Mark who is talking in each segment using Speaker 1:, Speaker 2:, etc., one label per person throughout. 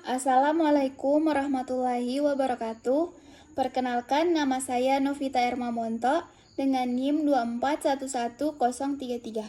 Speaker 1: Assalamualaikum warahmatullahi wabarakatuh. Perkenalkan, nama saya Novita Ermamonto dengan NIM 2411033.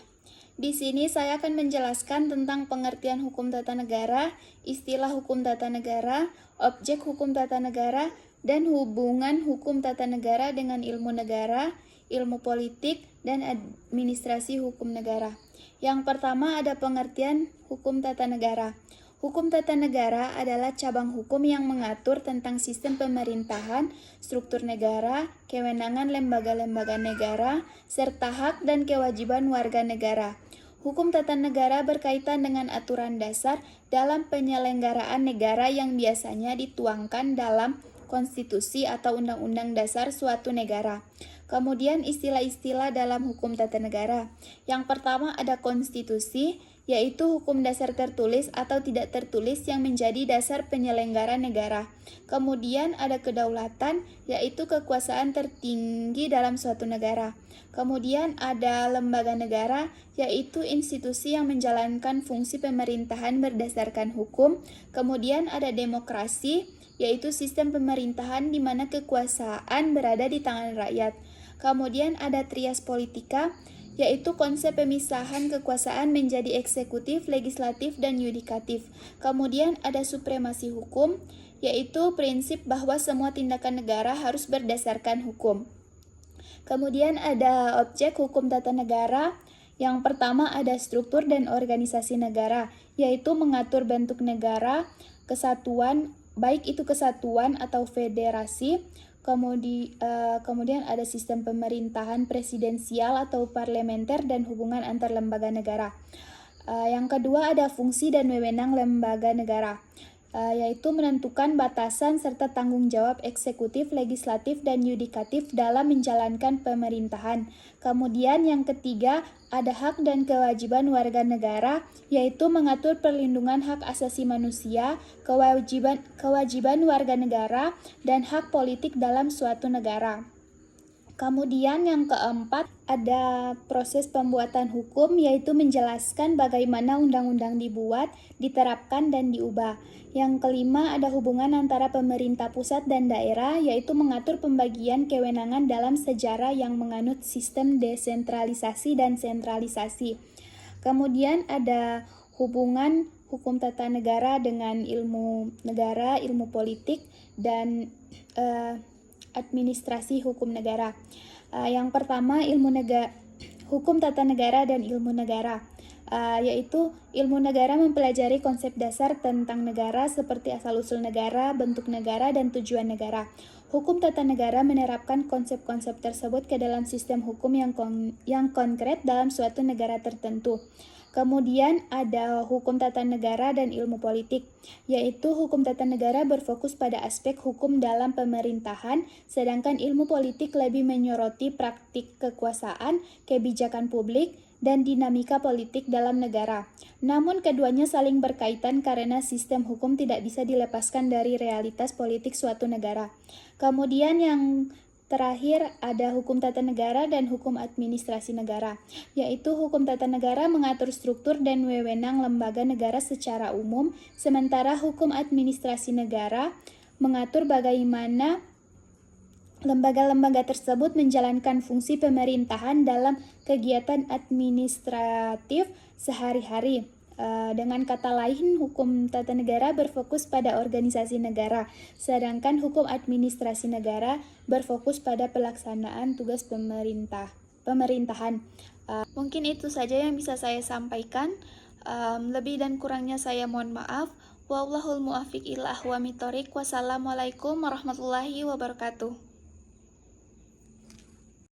Speaker 1: Di sini saya akan menjelaskan tentang pengertian hukum tata negara, istilah hukum tata negara, objek hukum tata negara, dan hubungan hukum tata negara dengan ilmu negara, ilmu politik, dan administrasi hukum negara. Yang pertama ada pengertian hukum tata negara. Hukum tata negara adalah cabang hukum yang mengatur tentang sistem pemerintahan, struktur negara, kewenangan lembaga-lembaga negara, serta hak dan kewajiban warga negara. Hukum tata negara berkaitan dengan aturan dasar dalam penyelenggaraan negara yang biasanya dituangkan dalam konstitusi atau undang-undang dasar suatu negara. Kemudian istilah-istilah dalam hukum tata negara. Yang pertama ada konstitusi, yaitu hukum dasar tertulis atau tidak tertulis yang menjadi dasar penyelenggara negara. Kemudian ada kedaulatan, yaitu kekuasaan tertinggi dalam suatu negara. Kemudian ada lembaga negara, yaitu institusi yang menjalankan fungsi pemerintahan berdasarkan hukum. Kemudian ada demokrasi, yaitu sistem pemerintahan di mana kekuasaan berada di tangan rakyat. Kemudian ada trias politika, yaitu konsep pemisahan kekuasaan menjadi eksekutif, legislatif, dan yudikatif. Kemudian ada supremasi hukum, yaitu prinsip bahwa semua tindakan negara harus berdasarkan hukum. Kemudian ada objek hukum tata negara. Yang pertama ada struktur dan organisasi negara, yaitu mengatur bentuk negara, kesatuan, baik itu kesatuan atau federasi. Kemudian ada sistem pemerintahan presidensial atau parlementer dan hubungan antar lembaga negara. Yang kedua ada fungsi dan wewenang lembaga negara, yaitu menentukan batasan serta tanggung jawab eksekutif, legislatif, dan yudikatif dalam menjalankan pemerintahan. Kemudian yang ketiga ada hak dan kewajiban warga negara, yaitu mengatur perlindungan hak asasi manusia, kewajiban warga negara, dan hak politik dalam suatu negara. Kemudian yang keempat ada proses pembuatan hukum, yaitu menjelaskan bagaimana undang-undang dibuat, diterapkan, dan diubah. Yang kelima ada hubungan antara pemerintah pusat dan daerah, yaitu mengatur pembagian kewenangan dalam sejarah yang menganut sistem desentralisasi dan sentralisasi. Kemudian ada hubungan hukum tata negara dengan ilmu negara, ilmu politik, dan administrasi hukum negara. Yang pertama hukum tata negara dan ilmu negara, yaitu ilmu negara mempelajari konsep dasar tentang negara seperti asal-usul negara, bentuk negara, dan tujuan negara. Hukum tata negara menerapkan konsep-konsep tersebut ke dalam sistem hukum yang konkret dalam suatu negara tertentu. Kemudian ada hukum tata negara dan ilmu politik, yaitu hukum tata negara berfokus pada aspek hukum dalam pemerintahan, sedangkan ilmu politik lebih menyoroti praktik kekuasaan, kebijakan publik, dan dinamika politik dalam negara. Namun keduanya saling berkaitan karena sistem hukum tidak bisa dilepaskan dari realitas politik suatu negara. Kemudian yang terakhir ada hukum tata negara dan hukum administrasi negara, yaitu hukum tata negara mengatur struktur dan wewenang lembaga negara secara umum, sementara hukum administrasi negara mengatur bagaimana lembaga-lembaga tersebut menjalankan fungsi pemerintahan dalam kegiatan administratif sehari-hari. Dengan kata lain, hukum tata negara berfokus pada organisasi negara, sedangkan hukum administrasi negara berfokus pada pelaksanaan tugas pemerintahan. Mungkin itu saja yang bisa saya sampaikan. Lebih dan kurangnya saya mohon maaf. Wallahul muwaffiq ila aqwamit thoriq. Wassalamualaikum warahmatullahi wabarakatuh.